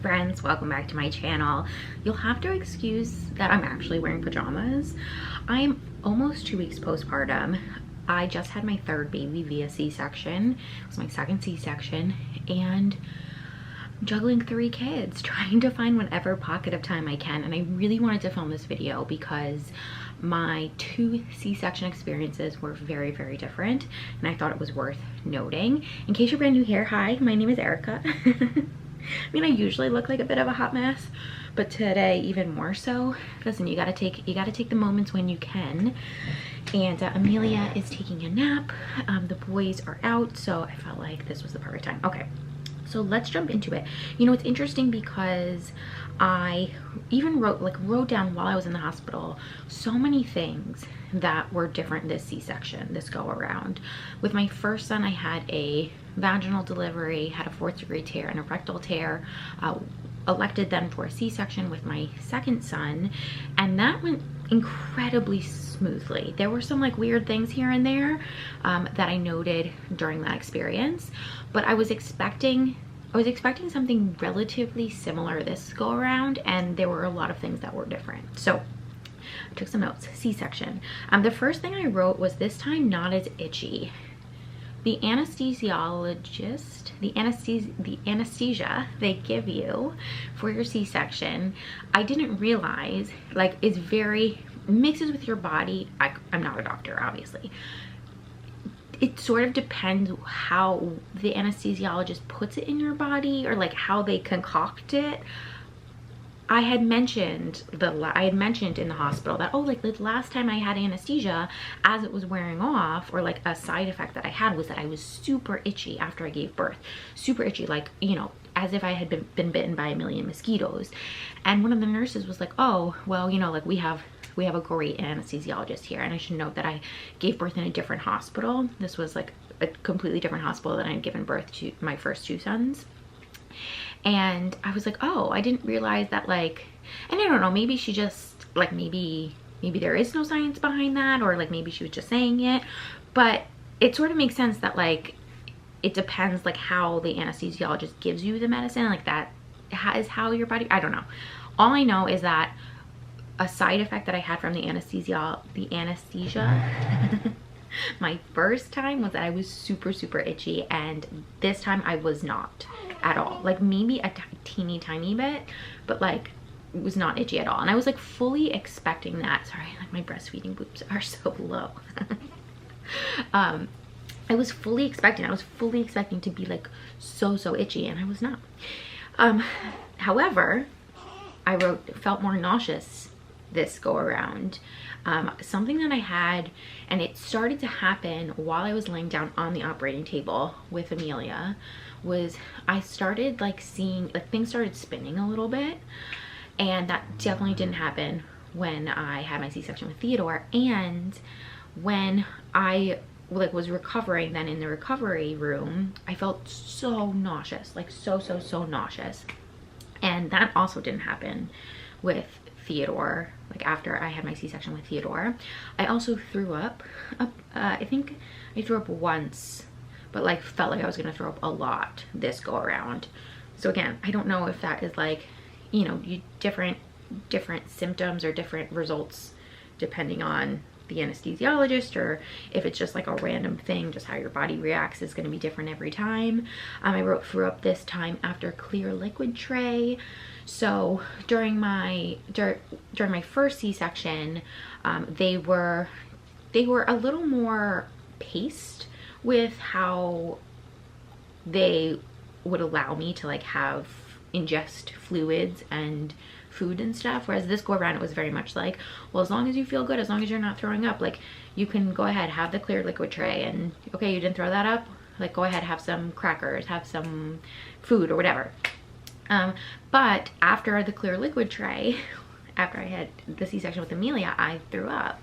friends, welcome back to my channel. You'll have to excuse that I'm actually wearing pajamas. I'm almost 2 weeks postpartum. I just had my third baby via C-section. It was my second C-section, and I'm juggling 3 kids, trying to find whatever pocket of time I can. And I really wanted to film this video because my 2 C-section experiences were very, very different, and I thought it was worth noting. In case you're brand new here, hi, my name is Erica. I mean, I usually look like a bit of a hot mess, but today even more so. Listen, you gotta take the moments when you can. And Amelia is taking a nap. The boys are out, so I felt like this was the perfect time. Okay, so let's jump into it. You know, it's interesting because I even wrote down while I was in the hospital so many things that were different this C-section, this go around. With my first son, I had a vaginal delivery, had a 4th-degree tear and a rectal tear, elected then for a C-section with my second son, and that went incredibly smoothly. There were some like weird things here and there that I noted during that experience, but I was expecting something relatively similar this go around, and there were a lot of things that were different. So I took some notes. C-section. The first thing I wrote was this time not as itchy. The anesthesiologist, the anesthesia they give you for your C-section, I didn't realize, like, it's very, mixes with your body. I'm not a doctor, obviously. It sort of depends how the anesthesiologist puts it in your body, or like how they concoct it. I had mentioned in the hospital that, oh, like the last time I had anesthesia, as it was wearing off, or like a side effect that I had was that I was super itchy after I gave birth. Super itchy, like, you know, as if I had been bitten by a million mosquitoes. And one of the nurses was like, oh, well, you know, like we have a great anesthesiologist here. And I should note that I gave birth in a different hospital. This was like a completely different hospital than I had given birth to my first 2 sons. And I was like, oh, I didn't realize that, like, and I don't know, maybe she just, like, maybe there is no science behind that, or like maybe she was just saying it, but it sort of makes sense that, like, it depends, like, how the anesthesiologist gives you the medicine, like that is how your body, I don't know. All I know is that a side effect that I had from the anesthesia my first time was that I was super, super itchy, and this time I was not at all. Like maybe a teeny tiny bit, but like it was not itchy at all. And I was like fully expecting that. Sorry, like my breastfeeding boobs are so low. I was fully expecting to be like so itchy, and I was not. However, I felt more nauseous this go around. Something that I had, and it started to happen while I was laying down on the operating table with Amelia, was I started like seeing, like, things started spinning a little bit, and that definitely didn't happen when I had my C-section with Theodore. And when I like was recovering, then in the recovery room, I felt so nauseous, like so nauseous, and that also didn't happen with Theodore. Like after I had my C-section with Theodore, I also threw up. I think I threw up once, but like felt like I was gonna throw up a lot this go around. So again, I don't know if that is like, you know, different symptoms or different results depending on the anesthesiologist, or if it's just like a random thing, just how your body reacts is going to be different every time. I wrote threw up this time after clear liquid tray. So during my first C-section, they were a little more paced with how they would allow me to like ingest fluids and food and stuff, whereas this go around it was very much like, well, as long as you feel good, as long as you're not throwing up, like you can go ahead, have the clear liquid tray, and okay, you didn't throw that up, like go ahead, have some crackers, have some food or whatever. But after the clear liquid tray, after I had the C-section with Amelia, I threw up,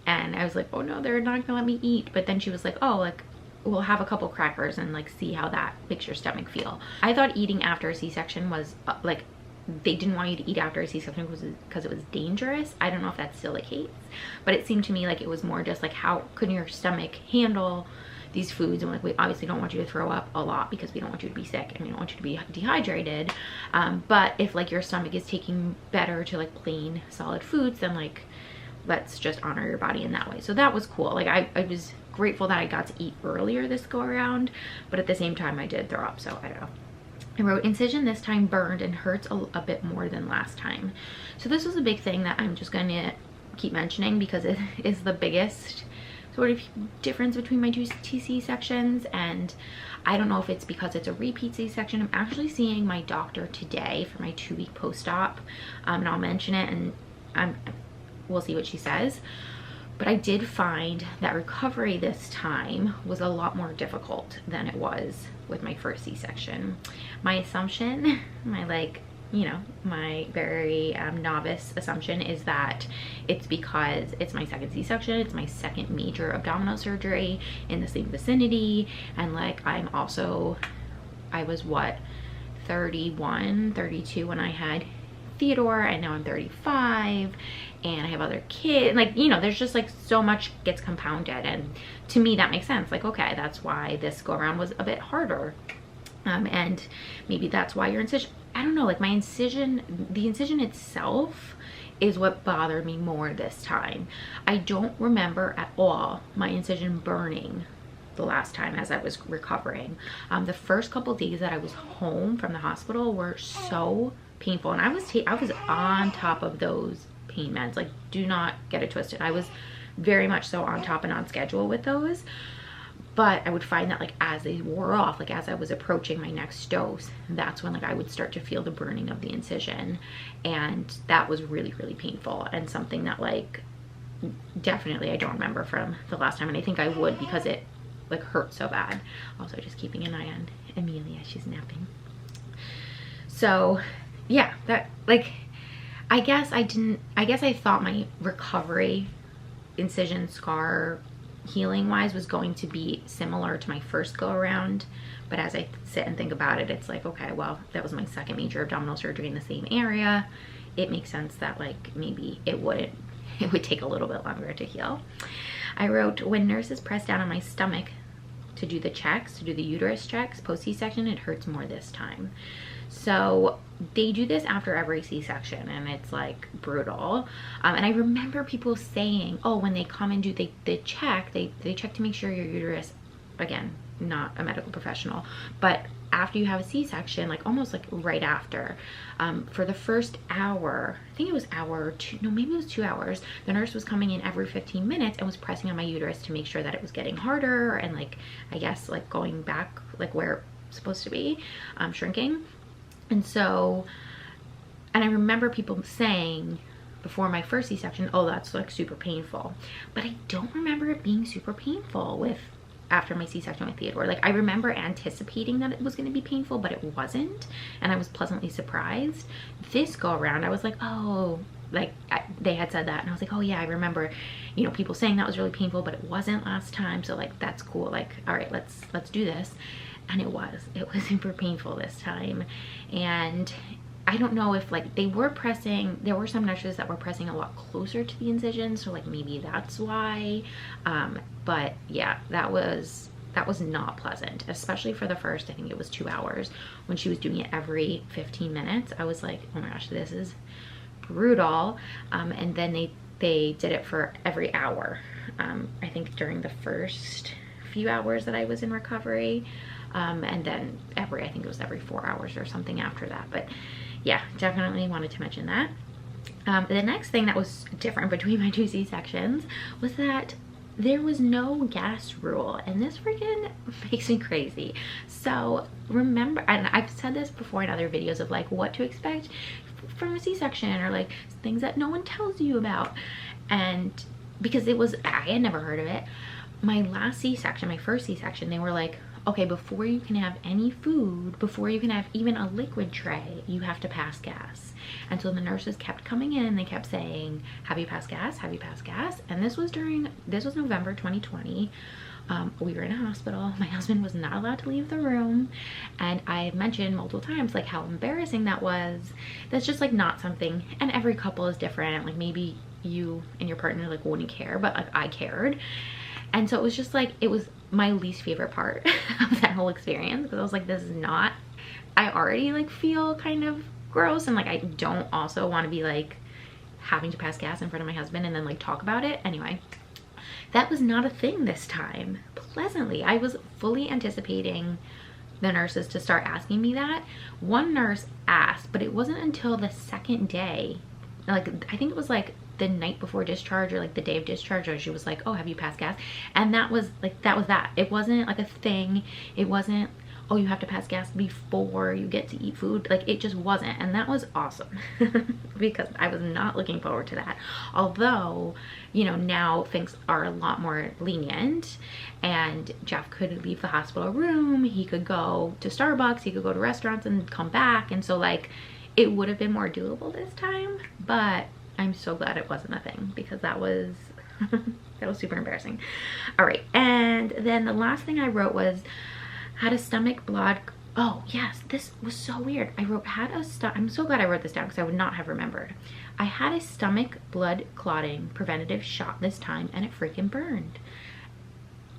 and I was like, oh no, they're not gonna let me eat. But then she was like, oh, like we'll have a couple crackers and like see how that makes your stomach feel. I thought eating after a C-section was like, they didn't want you to eat after a C-section because it was dangerous. I don't know if that's still the case, but it seemed to me like it was more just like, how could your stomach handle these foods, and like we obviously don't want you to throw up a lot because we don't want you to be sick and we don't want you to be dehydrated. But if like your stomach is taking better to like plain solid foods, then like let's just honor your body in that way. So that was cool. Like I was grateful that I got to eat earlier this go around, but at the same time I did throw up, so I don't know. I wrote, incision this time burned and hurts a bit more than last time. So this was a big thing that I'm just going to keep mentioning because it is the biggest sort of difference between my two C-sections, and I don't know if it's because it's a repeat C-section. I'm actually seeing my doctor today for my 2-week post-op, and I'll mention it, and we'll see what she says. But I did find that recovery this time was a lot more difficult than it was with my first C-section. My assumption, my like, you know, my very novice assumption is that it's because it's my second C-section, it's my second major abdominal surgery in the same vicinity, and like I was what, 31, 32 when I had Theodore, and now I'm 35 and I have other kids. Like, you know, there's just like so much gets compounded, and to me that makes sense. Like, okay, that's why this go around was a bit harder, and maybe that's why your incision, I don't know, like my incision, the incision itself is what bothered me more this time. I don't remember at all my incision burning the last time as I was recovering. The first couple days that I was home from the hospital were so painful, and I was on top of those pain meds. Like, do not get it twisted, I was very much so on top and on schedule with those. But I would find that like as they wore off, like as I was approaching my next dose, that's when like I would start to feel the burning of the incision, and that was really, really painful, and something that like definitely I don't remember from the last time, and I think I would because it like hurt so bad. Also just keeping an eye on Amelia, she's napping. So yeah, that like I guess I thought my recovery incision scar healing wise was going to be similar to my first go around, but as I sit and think about it, it's like, okay, well, that was my second major abdominal surgery in the same area. It makes sense that like maybe it would take a little bit longer to heal. I wrote, when nurses press down on my stomach to do the checks, to do the uterus checks post C-section, it hurts more this time. So they do this after every C-section, and it's like brutal. And I remember people saying, oh, when they come and do they check, they check to make sure your uterus, again, not a medical professional, but after you have a C-section, like almost like right after, for the first hour, I think it was hour or two, no, maybe it was 2 hours, the nurse was coming in every 15 minutes and was pressing on my uterus to make sure that it was getting harder and like, I guess like going back like where it's supposed to be, shrinking. And so, and I remember people saying before my first C-section, oh, that's like super painful, but I don't remember it being super painful after my C-section with Theodore. Like I remember anticipating that it was going to be painful, but it wasn't, and I was pleasantly surprised. This go around I was like, oh, like they had said that, and I was like, oh yeah, I remember, you know, people saying that was really painful, but it wasn't last time, so like that's cool. Like, all right, let's do this. And it was super painful this time. And I don't know if like they were pressing, there were some nurses that were pressing a lot closer to the incision, so like maybe that's why. But yeah, that was not pleasant, especially for the first, I think it was 2 hours, when she was doing it every 15 minutes. I was like, oh my gosh, this is brutal. And then they did it for every hour, I think during the first few hours that I was in recovery, and then I think it was every 4 hours or something after that. But yeah, definitely wanted to mention that. The next thing that was different between my two C-sections was that there was no gas rule, and this freaking makes me crazy. So remember, and I've said this before in other videos of like what to expect from a C-section, or like things that no one tells you about, and because I had never heard of it. My last C-section, my first C-section, they were like, okay, before you can have any food, before you can have even a liquid tray, you have to pass gas. And so the nurses kept coming in and they kept saying, have you passed gas? Have you passed gas? And this was November 2020. We were in a hospital. My husband was not allowed to leave the room. And I mentioned multiple times like how embarrassing that was. That's just like not something, and every couple is different. Like maybe you and your partner like wouldn't care, but like I cared. And so it was just like, it was my least favorite part of that whole experience, because I was like, this is not, I already like feel kind of gross, and like I don't also want to be like having to pass gas in front of my husband and then like talk about it. Anyway, that was not a thing this time. Pleasantly, I was fully anticipating the nurses to start asking me that. One nurse asked, but it wasn't until the second day, like I think it was like the night before discharge or like the day of discharge, or she was like, oh, have you passed gas? And that was like, that. It wasn't like a thing. It wasn't, oh, you have to pass gas before you get to eat food. Like, it just wasn't. And that was awesome because I was not looking forward to that. Although, you know, now things are a lot more lenient, and Jeff could leave the hospital room, he could go to Starbucks, he could go to restaurants and come back. And so like, it would have been more doable this time, but I'm so glad it wasn't a thing, because that was that was super embarrassing. All right, and then the last thing I wrote was had a stomach blood. Oh yes, this was so weird. I wrote I'm so glad I wrote this down, because I would not have remembered. I had a stomach blood clotting preventative shot this time, and it freaking burned.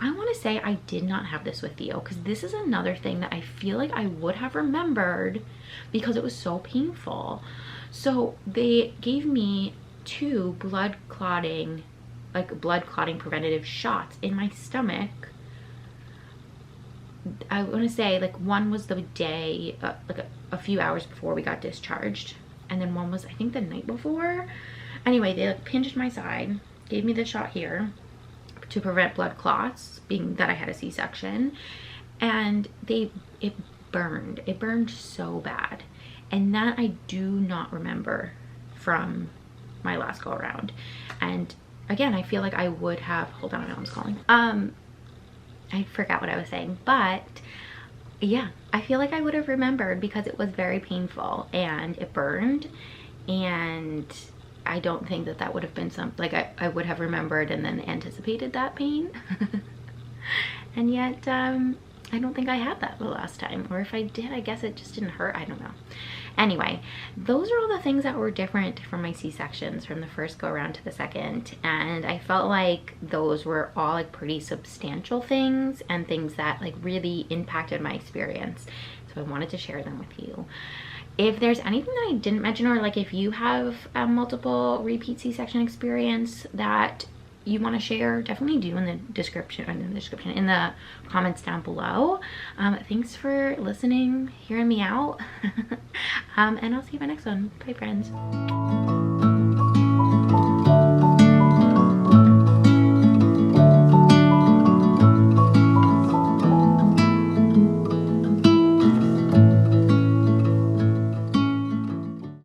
I want to say I did not have this with Theo, because this is another thing that I feel like I would have remembered because it was so painful. So they gave me 2 blood clotting preventative shots in my stomach. I want to say like one was the day, like a few hours before we got discharged, and then one was I think the night before. Anyway, they like pinched my side, gave me the shot here to prevent blood clots, being that I had a C-section, and it burned. It burned so bad, and that I do not remember from my last go around. And again, I feel like I would have, hold on, my mom's calling. I forgot what I was saying, but yeah, I feel like I would have remembered because it was very painful and it burned, and I don't think that would have been like I would have remembered and then anticipated that pain. And yet I don't think I had that the last time, or if I did, I guess it just didn't hurt. I don't know. Anyway, those are all the things that were different from my C-sections from the first go around to the second, and I felt like those were all like pretty substantial things and things that like really impacted my experience, so I wanted to share them with you. If there's anything that I didn't mention, or like if you have a multiple repeat C-section experience that you want to share, definitely do in the description, in the comments down below. Thanks for listening, hearing me out. And I'll see you in my next one. Bye, friends.